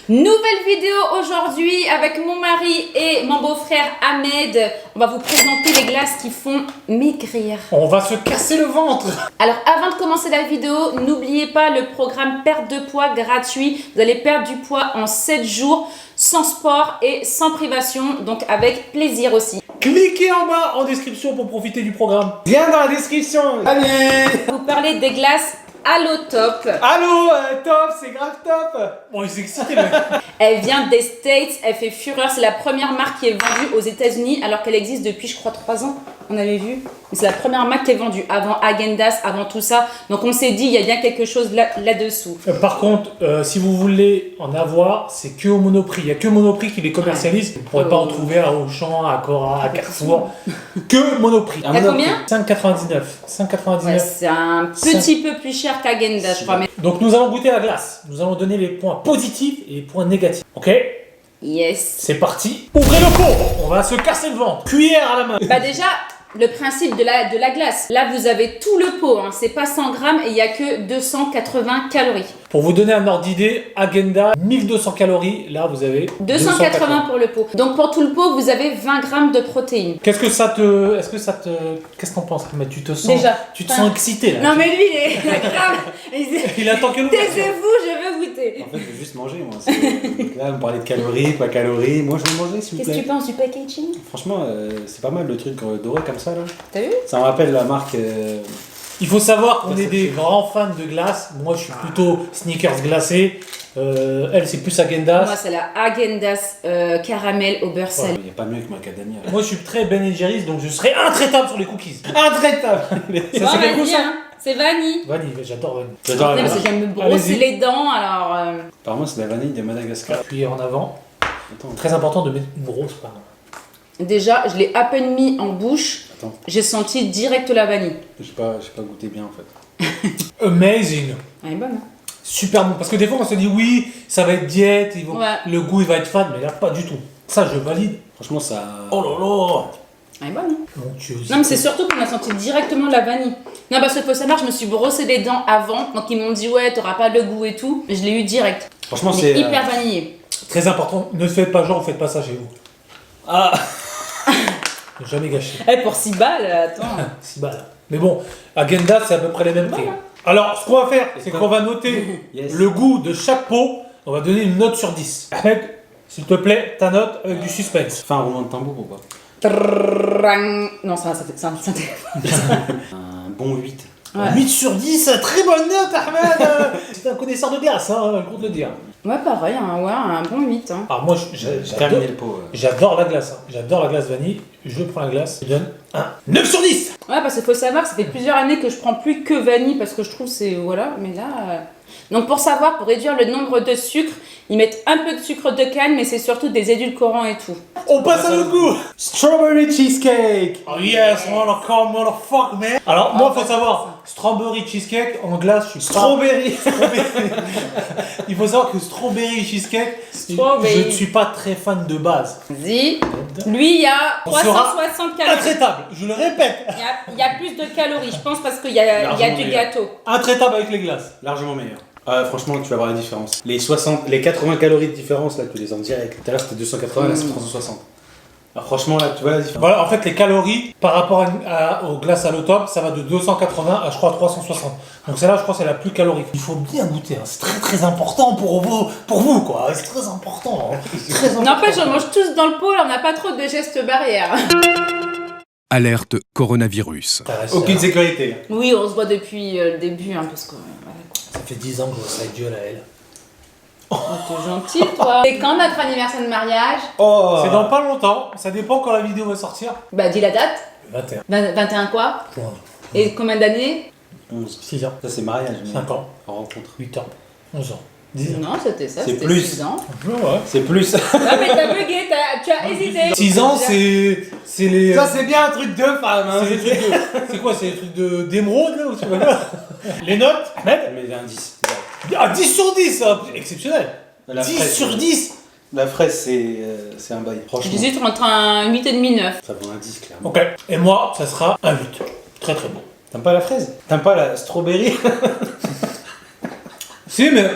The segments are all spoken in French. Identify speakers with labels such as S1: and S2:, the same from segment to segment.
S1: Nouvelle vidéo aujourd'hui avec mon mari et mon beau-frère Ahmed. On va vous présenter les glaces qui font maigrir.
S2: On va se casser le ventre.
S1: Alors avant de commencer la vidéo, n'oubliez pas le programme perte de poids gratuit. Vous allez perdre du poids en 7 jours, sans sport et sans privation, donc avec plaisir aussi.
S2: Cliquez en bas en description pour profiter du programme. Viens dans la description. Allez.
S1: Vous parlez des glaces Allo Top.
S2: Allô, top, c'est grave top. Bon, il s'est excité, mec.
S1: Elle vient des States, elle fait fureur. C'est la première marque qui est vendue aux États-Unis alors qu'elle existe depuis, je crois, 3 ans. On avait vu. Mais c'est la première marque qui est vendue avant Häagen-Dazs, avant tout ça. Donc on s'est dit, il y a bien quelque chose là-dessous.
S2: Par contre, si vous voulez en avoir, c'est que au Monoprix. Il n'y a que Monoprix qui les commercialise. Vous ne pourrez pas en trouver à Auchan, à Cora, à Carrefour. Que Monoprix.
S1: T'as combien?
S2: 5,99. 5,99.
S1: Ouais, c'est un petit peu plus cher qu'Häagen-Dazs, je crois. Mais...
S2: Donc nous allons goûter la glace. Nous allons donner les points positifs et les points négatifs. Ok?
S1: Yes.
S2: C'est parti. Ouvrez le pot. On va se casser le ventre. Cuillère à la main.
S1: Bah déjà, le principe de la glace. Là, vous avez tout le pot. Hein. C'est pas 100 grammes et il n'y a que 280 calories.
S2: Pour vous donner un ordre d'idée, Häagen-Dazs, 1200 calories. Là, vous avez
S1: 280 pour le pot. Donc pour tout le pot, vous avez 20 grammes de protéines.
S2: Qu'est-ce que ça te... Qu'est-ce que t'en penses? Mais tu te sens...
S1: Déjà.
S2: Tu te sens excité, là.
S1: Non mais lui, il est grave.
S2: Il attend que nous.
S1: Taisez-vous, je veux goûter.
S3: En fait, je veux juste manger, moi. Donc là, vous me parlez de calories, pas calories. Moi, je veux manger, s'il vous
S1: Qu'est-ce que
S3: plaît.
S1: tu penses du packaging?
S3: Franchement, c'est pas mal le truc doré comme ça, là.
S1: T'as vu?
S3: Ça me rappelle la marque...
S2: Il faut savoir qu'on est des grands fans de glace. Moi, je suis plutôt sneakers glacés. Elle, c'est plus Häagen-Dazs.
S1: Moi, c'est la Häagen-Dazs caramel au beurre salé.
S3: Il n'y a pas mieux que macadamia.
S2: Moi, je suis très Ben Jerry's, donc je serai intraitable sur les cookies. Intraitable. Ça,
S1: Bon,
S2: c'est quel goût,
S1: vas-y,
S2: ça?
S1: hein. C'est vanille.
S2: Vanille, j'adore vanille.
S3: J'adore
S1: Non,
S3: la
S1: parce que
S3: vanille.
S1: j'aime me brosser
S2: Allez-y.
S1: les dents, alors...
S3: Apparemment, c'est la vanille de Madagascar.
S2: Cuillère en avant.
S3: Attends,
S2: Très important de mettre une grosse part.
S1: Déjà, je l'ai à peine mis en bouche.
S3: attends.
S1: J'ai senti direct la vanille.
S3: J'ai pas goûté bien, en fait.
S2: Amazing.
S1: Elle est bonne, hein.
S2: Super bon. Parce que des fois, on se dit oui, ça va être diète,
S1: Ouais.
S2: le goût il va être fade, mais là, pas du tout. Ça, je valide.
S3: Franchement, ça...
S2: Oh là là.
S1: Elle est bonne, hein.
S2: Onctueuse.
S1: Non, mais c'est surtout qu'on a senti directement la vanille. Non, parce que faut savoir, je me suis brossé les dents avant. Donc ils m'ont dit, ouais, t'auras pas le goût et tout. Je l'ai eu direct.
S3: Franchement,
S1: Mais
S3: c'est...
S1: hyper vanillé.
S2: Très important, ne faites pas genre, vous faites pas ça chez vous.
S3: Ah.
S2: Ne jamais gâcher.
S1: Eh, pour 6 balles, attends.
S2: 6 balles. Mais bon, Häagen-Dazs, c'est à peu près les mêmes prix.
S1: Voilà.
S2: Alors, ce qu'on va faire, c'est
S3: quoi?
S2: qu'on va noter
S3: Yes.
S2: le goût de chaque pot. On va donner une note sur 10. Ahmed, s'il te plaît, ta note avec du suspense.
S3: Fais un roulement de tambour ou pas?
S1: Trrrrrang. Non, ça fait ça.
S3: Un bon 8.
S1: Ouais.
S2: 8 sur 10, très bonne note, Ahmed. C'est un connaisseur de glace, hein, je compte le dire.
S1: Ouais, pareil, hein, ouais, un bon 8. Hein.
S2: Alors moi,
S3: J'ai
S2: j'adore,
S3: terminé le pot.
S2: j'adore la glace. Hein. J'adore la glace vanille. Je prends la glace. Je donne un 9 sur 10.
S1: Ouais, parce qu'il faut savoir, ça fait plusieurs années que je prends plus que vanille parce que je trouve c'est. Voilà, mais là. Donc pour savoir, pour réduire le nombre de sucre, ils mettent un peu de sucre de canne, mais c'est surtout des édulcorants et tout.
S2: On passe à l'autre goût.
S3: Strawberry cheesecake.
S2: Oh yes, motherfucker, man. Alors moi, faut savoir, strawberry cheesecake en glace, je suis pas...
S3: Strawberry.
S2: Il faut savoir que strawberry cheesecake,
S1: Strawberry.
S2: je ne suis pas très fan de base.
S1: Vas-y. Lui, il y a
S2: On sera
S1: 360 calories.
S2: Intraitable, je le répète.
S1: Il y a plus de calories, je pense, parce qu'il y a
S3: Largement
S1: du
S3: meilleur.
S1: gâteau.
S2: Intraitable avec les glaces.
S3: Largement meilleur. Franchement, tu vas voir la différence. Les 80 calories de différence, là, tu les en direct. Tout à l'heure, c'était 280, là, c'est 360. Alors, franchement, là, tu vois la différence.
S2: Voilà, en fait, les calories par rapport aux glaces à l'automne, ça va de 280 à, je crois, 360. Donc celle-là, je crois, c'est la plus calorique. Il faut bien goûter, hein. C'est très très important pour vous quoi. C'est très important. Hein. Très important.
S1: N'empêche, on mange tous dans le pot, là, on n'a pas trop de gestes barrières.
S4: Alerte coronavirus.
S3: Aucune sécurité.
S1: Oui, on se voit depuis le début, hein, parce que. Voilà, quoi.
S2: Ça fait 10 ans que je vois ça avec Dieu à elle.
S1: Oh, t'es gentil, toi. C'est quand notre anniversaire de mariage?
S3: Oh.
S2: C'est dans pas longtemps, ça dépend quand la vidéo va sortir.
S1: Bah, dis la date.
S2: Le 21.
S1: 21 quoi?
S2: Point.
S1: Et combien d'années?
S3: 11.
S2: 6 ans,
S3: Ça, c'est mariage. mais
S2: 5 ans,
S3: en rencontre.
S2: 8 ans, 11 ans, 10 ans.
S1: Non, c'était ça,
S3: C'est
S1: c'était
S3: plus.
S1: 6 ans.
S2: Ouais.
S3: C'est plus.
S1: Ah, mais t'as bugué, tu as hésité.
S2: 6 ans, c'est les...
S3: Ça, c'est bien un truc de femme. Hein.
S2: c'est les trucs de... C'est quoi, c'est les trucs d'émeraude là ou tu vois là. Les notes, Ahmed?
S3: Mais un 10.
S2: Ah, 10 sur 10, hein. Exceptionnel.
S3: La
S2: 10
S3: fraise,
S2: sur 10.
S3: La fraise, c'est un bail. Franchement,
S1: J'hésite entre un 8,5 9.
S3: ça vaut un 10, clairement.
S2: Ok, et moi, ça sera un 8. Très très bon.
S3: T'aimes pas la fraise? T'aimes pas la strawberry?
S2: Si, mais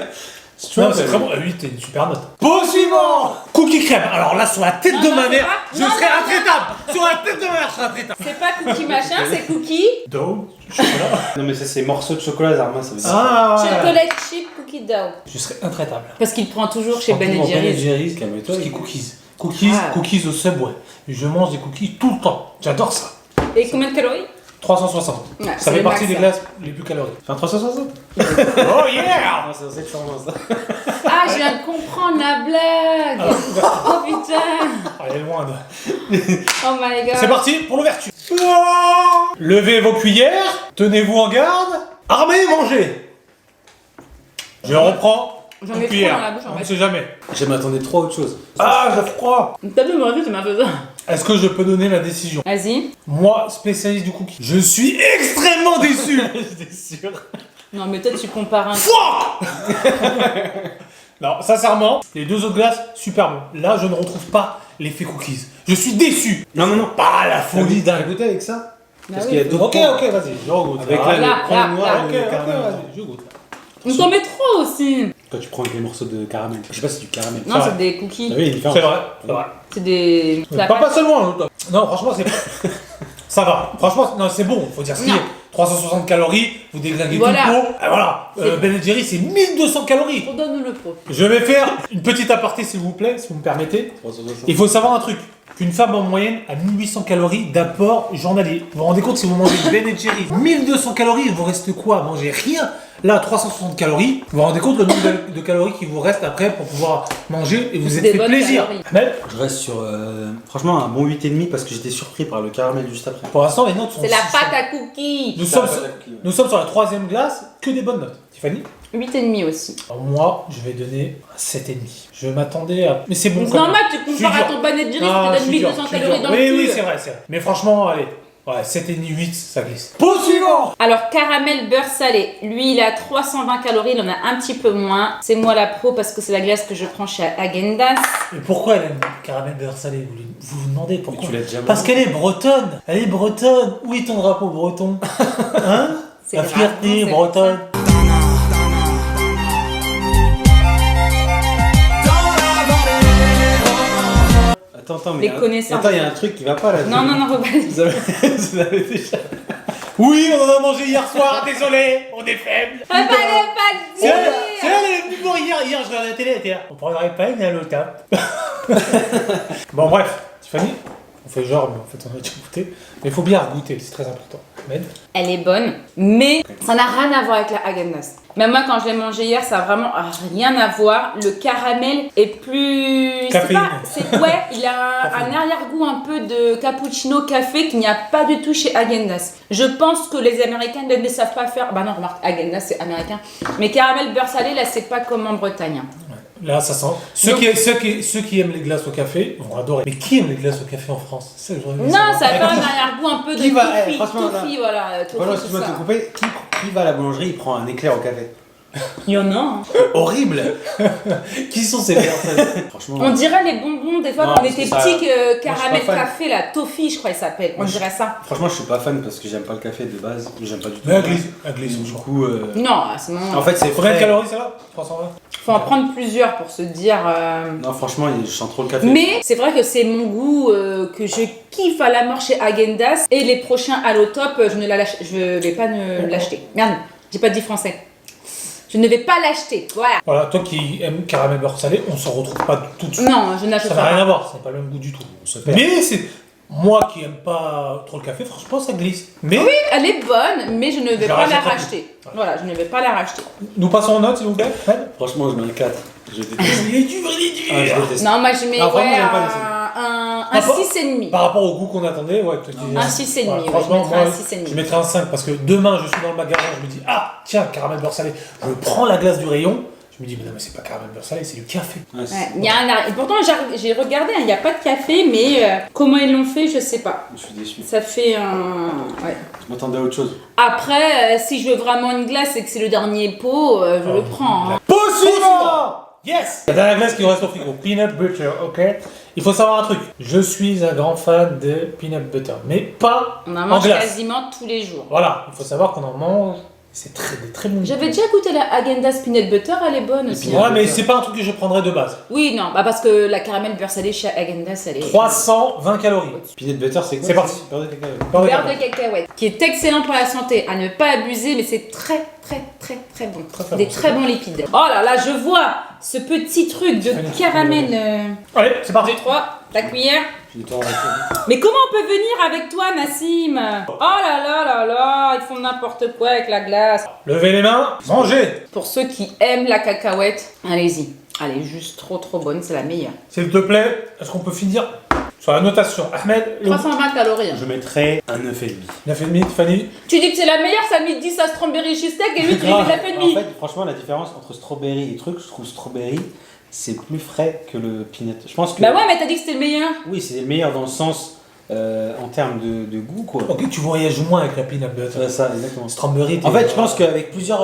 S2: Non, c'est très bon. 8, c'est une super note. Pot suivant. Cookie crème. Alors là, sur la tête de ma mère, je serai intraitable. Sur la tête de ma mère, je serai intraitable.
S1: C'est pas cookie machin, c'est cookie.
S2: Dough, chocolat.
S3: Non, mais ça, c'est morceaux de chocolat, Zarma, ça veut dire.
S2: Ah ouais.
S1: Chocolate chip cookie dough.
S2: Je serai intraitable.
S1: Parce qu'il prend toujours chez Ben Jerry's.
S3: Jerry's, calme-toi.
S2: Tout ce qui est cookies. Cookies au Subway. Je mange des cookies tout le temps. J'adore ça.
S1: Et combien de calories?
S2: 360.
S1: Ouais,
S2: Ça
S1: c'est
S2: fait
S1: le
S2: partie
S1: max,
S2: des
S1: ça.
S2: glaces les plus caloriques.
S3: Enfin, 360.
S2: Oh yeah.
S3: Ah, c'est excellent, ça.
S1: Ah, je viens de comprendre la blague. Oh putain.
S2: Elle est loin de...
S1: Oh my god.
S2: C'est parti pour l'ouverture. Levez vos cuillères, tenez-vous en garde, armez et mangez. Je reprends
S1: J'en
S2: une
S1: ai trop
S2: cuillère.
S1: dans la bouche, en
S2: On ne
S1: fait.
S2: sait jamais.
S3: Je m'attendais trop à autre chose.
S2: Ah, j'ai froid.
S1: T'as vu, moi, tu m'as fait ça.
S2: Est-ce que je peux donner la décision?
S1: Vas-y.
S2: Moi, spécialiste du cookie, je suis extrêmement déçu.
S3: J'étais sûr.
S1: Non, mais toi, tu compares un.
S2: Fuck. Non, sincèrement, les deux autres glaces, super bon. Là, je ne retrouve pas l'effet cookies. Je suis déçu.
S3: Non, non, non.
S2: Pas la
S3: Folie
S2: folie
S3: d'un
S2: dingue.
S3: goûter avec ça.
S1: Bah
S3: Parce
S1: oui.
S3: qu'il y a d'autres.
S2: Ok,
S3: points.
S2: ok, vas-y, je regoute.
S3: Avec
S2: Ah,
S3: là,
S1: là,
S3: le point
S1: là,
S3: noir
S1: là.
S3: et
S2: ok,
S3: le
S2: ok,
S3: caramel.
S2: vas-y, je goûte.
S1: On t'en met trop aussi.
S3: Quand tu prends avec les morceaux de caramel. Je sais pas si c'est du caramel.
S1: Non,
S2: vrai.
S1: c'est des cookies.
S3: Ah oui, il y a une différence.
S2: C'est vrai, c'est vrai.
S1: C'est des.
S2: Pas seulement. Hein. Non, franchement, c'est. Ça va. Franchement, non, c'est bon. Faut dire ce qu'il y a.
S1: Non.
S2: 360 calories, vous déglinguez
S1: Voilà.
S2: tout le pot. Et voilà. Ben Jerry, c'est 1200 calories.
S1: Donne-nous le pot.
S2: Je vais faire une petite aparté, s'il vous plaît, si vous me permettez.
S3: 360.
S2: Il faut savoir un truc. Qu'une femme en moyenne a 1800 calories d'apport journalier. Vous vous rendez compte si vous mangez Ben Jerry 1200 calories, il vous reste quoi à manger? Rien. Là, 360 calories. Vous vous rendez compte le nombre de calories qui vous reste après pour pouvoir manger et vous
S1: C'est
S2: êtes
S1: des
S2: fait
S1: bonnes
S2: plaisir.
S1: calories.
S2: Ahmed,
S3: Je reste sur franchement un bon 8,5 parce que j'étais surpris par le caramel juste après.
S2: pour l'instant, les notes sont.
S1: C'est la pâte à cookies.
S2: Nous sommes sur la troisième glace, que des bonnes notes. Tiffany?
S1: 8,5 aussi.
S2: Alors moi, je vais donner un 7,5. Je m'attendais à. Mais c'est bon.
S1: C'est
S2: quand
S1: normal,
S2: même.
S1: tu
S2: Je suis
S1: compares à
S2: dur.
S1: ton Ben Jerry's qui
S2: Non,
S1: te
S2: je
S1: donne
S2: suis dur,
S1: 1200
S2: je suis
S1: calories
S2: dur.
S1: dans le
S2: Oui,
S1: cul.
S2: oui, c'est vrai, c'est vrai. Mais franchement, allez. Ouais, 7,5, 8, ça glisse. Pot suivant.
S1: Alors, caramel beurre salé. Lui, il a 320 calories, il en a un petit peu moins. C'est moi la pro parce que c'est la glace que je prends chez Häagen-Dazs.
S2: Et pourquoi elle aime le caramel beurre salé? Vous vous demandez pourquoi?
S3: Tu l'as déjà
S2: Parce
S3: mangé.
S2: qu'elle est bretonne. Elle est bretonne. Où est ton drapeau breton? Hein?
S1: C'est
S2: La
S1: grave,
S2: fierté
S1: non, c'est
S2: bretonne.
S3: Attends, mais
S1: Les connaissances.
S3: attends, il y a un truc qui va pas là.
S1: Non, non, non, faut pas le dire.
S3: Vous avez déjà.
S2: Oui, on en a mangé hier soir. Désolé, on est faible.
S1: Fallait pas le
S2: C'est elle,
S1: dire.
S2: elle est venue voir hier. Hier, je regardais la télé. Elle était là. On prendrait pas une à l'automne. Bon, bref, Tiffany, on fait genre, mais en fait, on a déjà goûté. Mais il faut bien goûter, c'est très important. Ahmed?
S1: Elle est bonne, mais ça n'a rien à voir avec la Häagen-Dazs. Même moi, quand je l'ai mangé hier, ça a vraiment rien à voir. Le caramel est plus...
S2: Caféiné.
S1: Ouais, il a un arrière-goût un peu de cappuccino café qu'il n'y a pas du tout chez Häagen-Dazs. Je pense que les Américains ne savent pas faire... Bah non, remarque, Häagen-Dazs, c'est américain. Mais caramel beurre salé, là, c'est pas comme en Bretagne.
S2: Là, ça sent. Ceux qui aiment les glaces au café vont adorer. Mais qui aime les glaces au café en France? C'est ça que je voudrais
S1: Non,
S2: savoir.
S1: ça a pas un arrière-goût un peu de
S3: Qui va-
S1: toffee,
S3: franchement,
S1: toffee, voilà. Toffee,
S3: Voilà,
S1: tout
S3: excuse-moi de
S1: ça.
S3: te couper. Qui va à la boulangerie, il prend un éclair au café?
S1: Il y en a, hein.
S3: Horrible.
S2: Qui sont ces personnes?
S3: Franchement.
S1: On dirait les bonbons des fois
S3: Non,
S1: quand on
S3: parce
S1: était
S3: que ça-
S1: petits,
S3: je suis
S1: caramel
S3: pas fan.
S1: café, la toffee, je crois qu'il s'appelle. On dirait ça.
S3: Franchement, je suis pas fan parce que j'aime pas le café de base. J'aime pas du tout.
S2: Mais à glisse,
S3: Du coup,
S1: Non, c'est bon.
S3: en fait, c'est
S2: Combien de
S3: frais.
S2: calories ça va? 320.
S1: Faut en prendre plusieurs pour se dire.
S3: Non, franchement, je sens trop le café.
S1: Mais c'est vrai que c'est mon goût que je kiffe à la mort chez Häagen-Dazs. Et les prochains Allotop, je vais pas l'acheter. Merde, j'ai pas dit français. Je ne vais pas l'acheter. Voilà.
S2: Voilà, toi qui aimes caramel beurre salé, on s'en retrouve pas tout de suite.
S1: Non, je n'achète
S2: Ça n'a rien
S1: pas.
S2: à voir, c'est pas le même goût du tout.
S3: On se perd.
S2: Mais c'est. Moi qui aime pas trop le café, franchement, ça glisse. Mais
S1: Elle est bonne, mais je ne vais
S2: Je la
S1: pas la
S2: rachèterai
S1: racheter. Voilà, je ne vais pas la racheter.
S2: nous passons aux notes, s'il vous plaît.
S3: Franchement, je mets un 4. Je déteste.
S2: Il est dur, il est dur.
S3: Ah, je déteste.
S1: Non, moi je mets
S3: Ah, vraiment,
S1: ouais,
S3: j'aime pas
S1: un
S2: Rapport-
S1: 6,5.
S2: Par rapport au goût qu'on attendait, ouais, je te dis.
S1: Un 6,5,
S2: Voilà,
S1: ouais,
S2: franchement,
S1: je mettrais
S2: moi,
S1: un 6,5.
S2: je mettrais un 5 parce que demain, je suis dans le magasin, je me dis, ah, tiens, caramel beurre salé. Je prends la glace du rayon. Je me dis, mais non, mais c'est pas caramel beurre salé, c'est du café.
S3: Ouais, c'est-
S1: Ouais, il y a et pourtant j'ai regardé, il n'y a pas de café, mais comment ils l'ont fait, je sais pas.
S3: Je suis déçu.
S1: Ça fait un. Ouais.
S3: Je m'attendais à autre chose.
S1: Après, si je veux vraiment une glace et que c'est le dernier pot, je le prends. Hein.
S2: Possible. Yes. La dernière glace qui nous reste au frigo, peanut butter, ok. Il faut savoir un truc, je suis un grand fan de peanut butter, mais pas
S1: On en
S2: en
S1: mange
S2: glace.
S1: quasiment tous les jours.
S2: Voilà, il faut savoir qu'on en mange C'est très bon.
S1: J'avais déjà goûté la Häagen-Dazs Peanut Butter, elle est bonne aussi.
S2: Ouais, mais c'est pas un truc que je prendrais de base.
S1: Oui, non, bah parce que la caramel beurre salé chez Häagen-Dazs, elle est...
S2: 320 calories.
S3: Peanut butter, c'est quoi?
S2: C'est parti.
S3: Beurre de cacao.
S2: Beurre de
S1: Beurre
S2: cacao.
S1: de cacahuète, qui est excellent pour la santé, à ne pas abuser, mais c'est très bon.
S2: Très
S1: Des
S2: bon,
S1: très bons lipides. Oh là là, je vois ce petit truc de caramel.
S2: Allez, c'est parti.
S1: 3, ta cuillère.
S3: J'ai tout arrêté.
S1: Mais comment on peut venir avec toi, Nassim? Oh là là là là, ils font n'importe quoi avec la glace.
S2: Levez les mains, mangez.
S1: Pour ceux qui aiment la cacahuète, allez-y. Elle est juste trop bonne, c'est la meilleure.
S2: S'il te plaît, est-ce qu'on peut finir sur la notation? Ahmed,
S1: 320 calories.
S3: Je mettrais un 9,5.
S2: 9,5, Fanny.
S1: Tu dis que c'est la meilleure, ça met 10 à strawberry cheesecake et lui tu lui mets de la fait
S3: En fait, franchement, la différence entre strawberry et truc, je trouve strawberry, c'est plus frais que le peanut. Je pense que.
S1: Bah ouais, mais t'as dit que c'était le meilleur.
S3: Oui, c'est le meilleur dans le sens en termes de goût, quoi.
S2: Ok, tu voyages moins avec la peanut butter.
S3: Ouais, ça, exactement.
S2: Strawberry.
S3: En fait, je pense qu'avec plusieurs.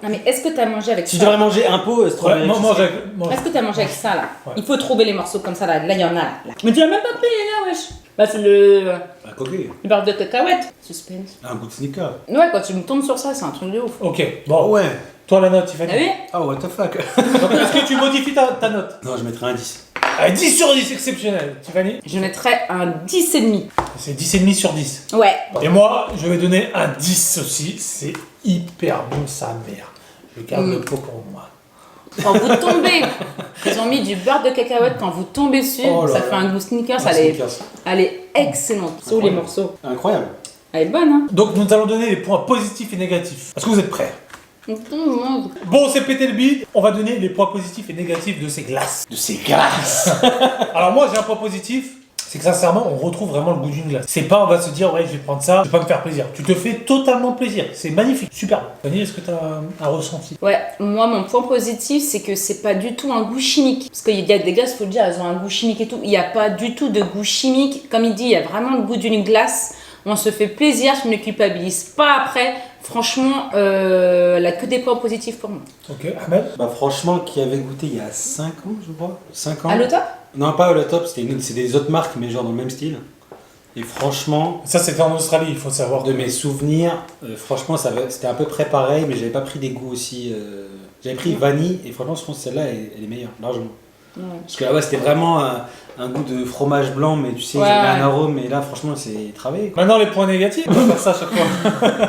S1: Non mais est-ce que t'as mangé avec
S3: Si je
S1: ça?
S3: devrais manger un pot,
S2: Ouais,
S3: strawberry.
S2: mange avec.
S1: Est-ce que t'as mangé avec ça là?
S2: Ouais.
S1: Il faut trouver les morceaux comme ça là. Là, il y en a là. Mais tu l'as même pas pris là, wesh. Bah c'est le
S3: Un coquille.
S1: beurre de cacahuète. Suspense.
S3: Un goût de sneaker.
S1: Ouais, quand tu me tombes sur ça, c'est un truc de ouf.
S2: Ok, bon.
S3: ouais.
S2: Toi, la note, Tiffany.
S1: T'as vu?
S3: Ah, what the fuck.
S2: Donc, est-ce que tu modifies ta note?
S3: Non, je mettrais un 10.
S2: Allez, 10 sur 10, exceptionnel. Tiffany?
S1: Je mettrais un 10,5.
S2: C'est 10,5 sur 10.
S1: Ouais.
S2: Et moi, je vais donner un 10 aussi. C'est hyper bon, sa mère. Je garde le pot pour moi.
S1: Quand vous tombez, ils ont mis du beurre de cacahuète. Quand vous tombez dessus,
S2: Oh là
S1: ça
S2: là.
S1: fait un goût sneakers.
S3: Ah,
S1: Elle est excellente. C'est où les morceaux?
S3: Incroyable.
S1: Elle est bonne, hein?
S2: Donc, nous allons donner les points positifs et négatifs. Est-ce que vous êtes prêts? Bon, c'est pété le bide. On va donner les points positifs et négatifs de ces glaces.
S3: De ces glaces.
S2: Alors moi, j'ai un point positif. C'est que sincèrement, on retrouve vraiment le goût d'une glace. C'est pas, on va se dire, ouais, je vais prendre ça, je vais pas me faire plaisir. Tu te fais totalement plaisir. C'est magnifique, super. Fanny, est-ce que tu as un ressenti?
S1: Ouais, moi mon point positif c'est que c'est pas du tout un goût chimique. Parce qu'il y a des glaces, faut le dire, elles ont un goût chimique et tout. Il n'y a pas du tout de goût chimique. Comme il dit, il y a vraiment le goût d'une glace. On se fait plaisir, je ne me culpabilise pas après. Franchement, elle a que des points positifs pour moi.
S2: Ok, Ahmed?
S3: Bah, franchement, qui avait goûté il y a 5 ans, je crois. 5 ans.
S1: À l'automne?
S3: Non, pas à le top, c'est des autres marques, mais genre dans le même style. Et franchement,
S2: Ça, c'était en Australie, il faut savoir.
S3: de mes souvenirs, franchement, c'était à peu près pareil, mais j'avais pas pris des goûts aussi. J'avais pris vanille, et franchement, je pense que celle-là, elle est meilleure, largement.
S1: Ouais.
S3: Parce que là, c'était vraiment un goût de fromage blanc, mais tu sais,
S1: Ouais,
S3: ils avaient
S1: ouais.
S3: un arôme, et là, franchement, c'est travaillé, quoi.
S2: Maintenant, les points négatifs, on va faire ça à chaque fois.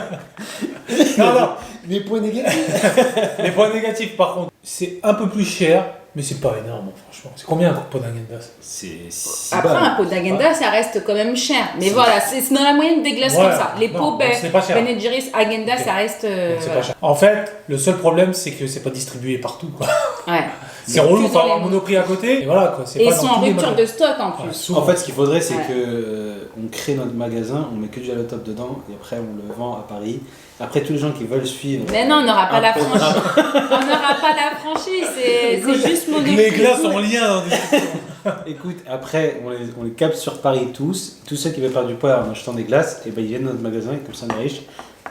S2: non,
S3: Les points négatifs.
S2: les points négatifs, par contre, c'est un peu plus cher, mais c'est pas énorme, franchement. C'est combien un pot d'Haagen-Dazs?
S3: C'est six
S1: Après,
S3: balles.
S1: un pot d'Haagen-Dazs, ça reste quand même cher. Mais voilà, c'est dans la moyenne des glaces
S2: Ouais,
S1: comme ça. Les
S2: non,
S1: pots
S2: donc c'est pas cher.
S1: Ben Jerry's, Häagen-Dazs,
S2: Ok.
S1: ça reste.
S2: Donc, c'est
S1: voilà.
S2: pas cher. En fait, le seul problème, c'est que c'est pas distribué partout, quoi.
S1: Ouais.
S2: C'est relou,
S1: que
S2: faut
S1: dans
S2: avoir
S1: les-
S2: Monoprix à côté, et voilà, quoi. C'est
S1: Et
S2: pas
S1: ils
S2: dans
S1: sont en
S2: tous les
S1: rupture
S2: magasins.
S1: de stock en
S2: Ouais,
S1: plus.
S2: souvent.
S3: En fait, ce qu'il faudrait, c'est
S1: Ouais.
S3: que on crée notre magasin, on met que du Halotop dedans, et après, on le vend à Paris. Après, tous les gens qui veulent suivre.
S1: Mais non, on n'aura pas
S3: un
S1: la
S3: programme-
S1: franchise. On n'aura pas la franchise, c'est juste Monoprix.
S2: Les glaces en lien dans des...
S3: Écoute, après, on les capte sur Paris tous. Tous ceux qui veulent perdre du poids en achetant des glaces, et ben ils viennent dans notre magasin, et comme ça, on est riches.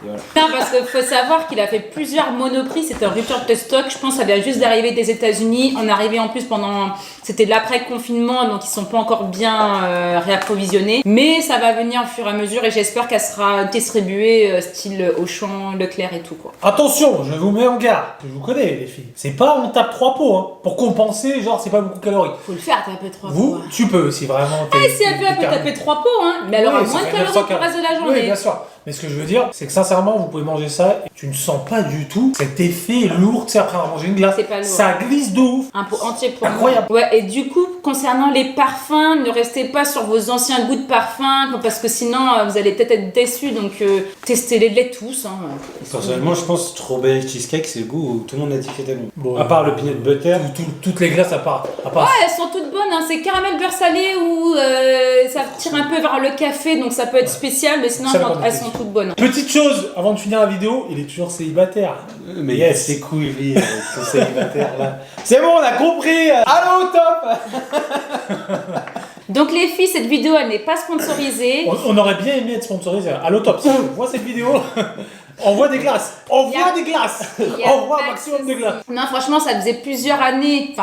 S3: Et voilà.
S1: Non, parce qu'il faut savoir qu'il a fait plusieurs Monoprix, c'était un rupture de stock, je pense que ça vient juste d'arriver des États-Unis. On est arrivé en plus pendant. C'était de l'après-confinement, donc ils sont pas encore bien réapprovisionnés. Mais ça va venir au fur et à mesure et j'espère qu'elle sera distribuée style Auchan, Leclerc et tout quoi.
S2: Attention, je vous mets en garde. Je vous connais, les filles. C'est pas on tape 3 pots, hein. Pour compenser, genre, c'est pas beaucoup de calories.
S1: Faut le faire, taper 3
S2: Vous,
S1: pots.
S2: tu peux, si vraiment...
S1: Ah, si elle peut taper 3 pots, hein. Mais elle aura moins de calories pour le reste de la journée.
S2: Oui, bien sûr. Mais ce que je veux dire, c'est que sincèrement, vous pouvez manger ça et tu ne sens pas du tout cet effet lourd, tu sais, après avoir mangé une glace.
S1: C'est pas lourd.
S2: Ça glisse de ouf.
S1: Un pot entier pour
S2: Incroyable.
S1: moi. Ouais, et du coup, concernant les parfums, ne restez pas sur vos anciens goûts de parfum, parce que sinon, vous allez peut-être être déçus. Donc, testez-les tous. Hein.
S3: Personnellement, je pense que strawberry cheesecake, c'est le goût où tout le monde a dit que c'était bon.
S2: Bon,
S3: À part le peanut butter.
S2: Toutes les glaces à part.
S1: Ouais, elles sont toutes bonnes. Hein. C'est caramel beurre salé ou ça tire un peu vers le café, donc ça peut être spécial, mais sinon,
S2: Ça dépend des
S1: elles sont toutes bonnes.
S2: Petite chose, avant de finir la vidéo, il est toujours célibataire.
S3: Mais
S2: Yes.
S3: c'est cool, lui, avec son célibataire là. C'est bon, on a compris. Allô, top.
S1: Donc, les filles, cette vidéo, elle n'est pas sponsorisée.
S2: On aurait bien aimé être sponsorisé. Allô, top, si tu vois cette vidéo, envoie des glaces. Envoie des glaces.
S1: Y a
S2: Envoie
S1: pas
S2: un
S1: de
S2: maximum de
S1: souci.
S2: glaces.
S1: Non, franchement, ça faisait plusieurs années,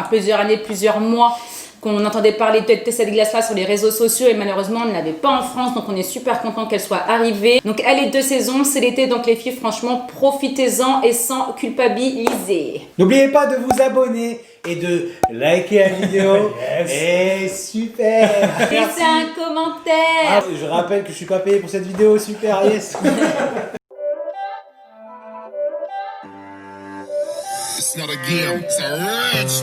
S1: plusieurs mois qu'on entendait parler de cette glace-là sur les réseaux sociaux et malheureusement on ne l'avait pas en France, donc on est super content qu'elle soit arrivée. Donc elle est 2 saisons, c'est l'été, donc les filles franchement profitez-en et sans culpabiliser.
S3: N'oubliez pas de vous abonner et de liker la vidéo.
S2: Yes.
S3: Et super.
S1: Et
S3: Merci.
S1: c'est un commentaire.
S3: Ah, je rappelle que je suis pas payé pour cette vidéo, super, yes.
S5: It's not a game, it's a rich